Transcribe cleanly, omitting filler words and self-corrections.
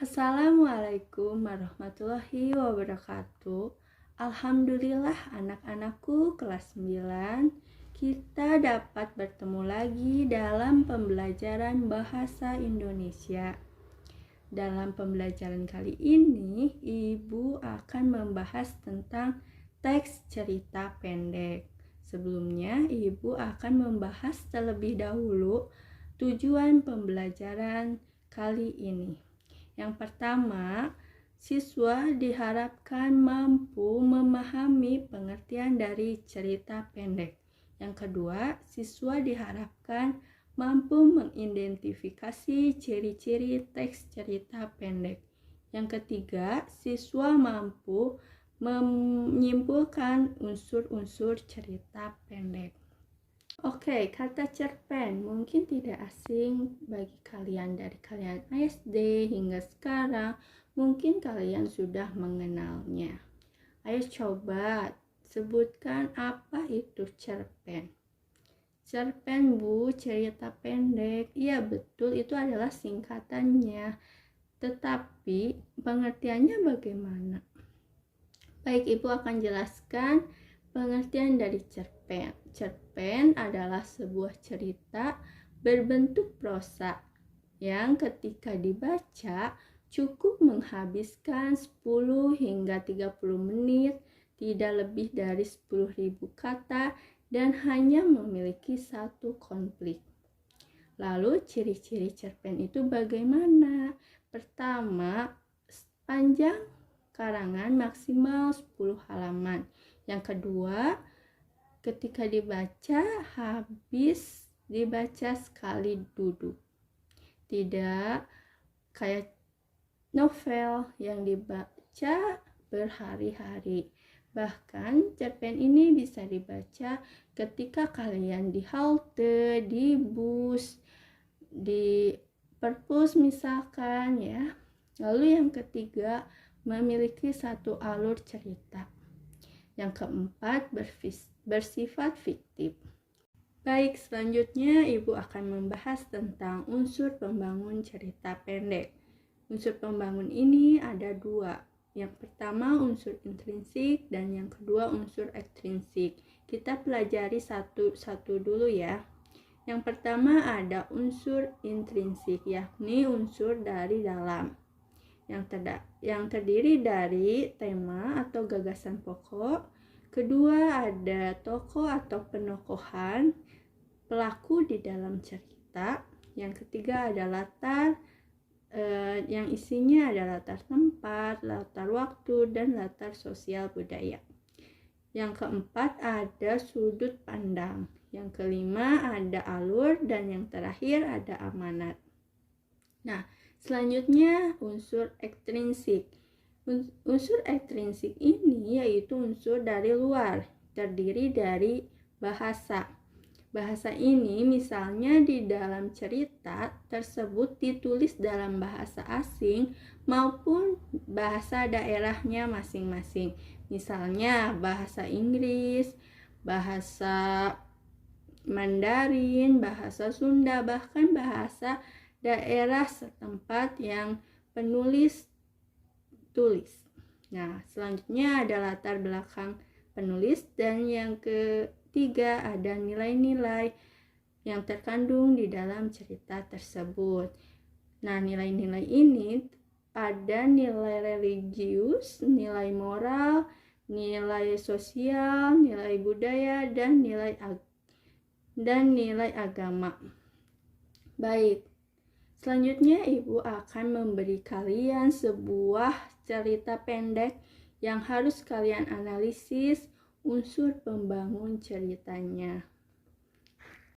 Assalamualaikum warahmatullahi wabarakatuh. Alhamdulillah anak-anakku kelas 9, kita dapat bertemu lagi dalam pembelajaran bahasa Indonesia. Dalam pembelajaran kali ini, Ibu akan membahas tentang teks cerita pendek. Sebelumnya, Ibu akan membahas terlebih dahulu tujuan pembelajaran kali ini. Yang pertama, siswa diharapkan mampu memahami pengertian dari cerita pendek. Yang kedua, siswa diharapkan mampu mengidentifikasi ciri-ciri teks cerita pendek. Yang ketiga, siswa mampu menyimpulkan unsur-unsur cerita pendek. Oke, kata cerpen mungkin tidak asing bagi kalian dari kalian SD hingga sekarang. Mungkin kalian sudah mengenalnya. Ayo coba sebutkan apa itu cerpen. Cerpen, Bu, cerita pendek. Iya betul, itu adalah singkatannya. Tetapi pengertiannya bagaimana? Baik, Ibu akan jelaskan pengertian dari cerpen. Cerpen adalah sebuah cerita berbentuk prosa yang ketika dibaca cukup menghabiskan 10 hingga 30 menit, tidak lebih dari 10.000 kata, dan hanya memiliki satu konflik. Lalu ciri-ciri cerpen itu bagaimana? Pertama, panjang karangan maksimal 10 halaman. Yang kedua, ketika dibaca habis dibaca sekali duduk. Tidak kayak novel yang dibaca berhari-hari. Bahkan cerpen ini bisa dibaca ketika kalian di halte, di bus, di perpus misalkan ya. Lalu yang ketiga, memiliki satu alur cerita. Yang keempat, bersifat fiktif. Baik, selanjutnya Ibu akan membahas tentang unsur pembangun cerita pendek. Unsur pembangun ini ada dua. Yang pertama unsur intrinsik dan yang kedua unsur ekstrinsik. Kita pelajari satu-satu dulu ya. Yang pertama ada unsur intrinsik, yakni unsur dari dalam. Yang terdiri dari tema atau gagasan pokok. Kedua ada tokoh atau penokohan, pelaku di dalam cerita. Yang ketiga ada latar, yang isinya ada latar tempat, latar waktu, dan latar sosial budaya. Yang keempat ada sudut pandang. Yang kelima ada alur, dan yang terakhir ada amanat. Nah, selanjutnya unsur ekstrinsik. Unsur ekstrinsik ini yaitu unsur dari luar, terdiri dari bahasa. Bahasa ini misalnya di dalam cerita tersebut ditulis dalam bahasa asing maupun bahasa daerahnya masing-masing. Misalnya bahasa Inggris, bahasa Mandarin, bahasa Sunda, bahkan bahasa daerah setempat yang penulis tulis. Nah, selanjutnya ada latar belakang penulis, dan yang ketiga ada nilai-nilai yang terkandung di dalam cerita tersebut. Nah, nilai-nilai ini ada nilai religius, nilai moral, nilai sosial, nilai budaya, dan nilai agama. Baik, selanjutnya Ibu akan memberi kalian sebuah cerita pendek yang harus kalian analisis unsur pembangun ceritanya.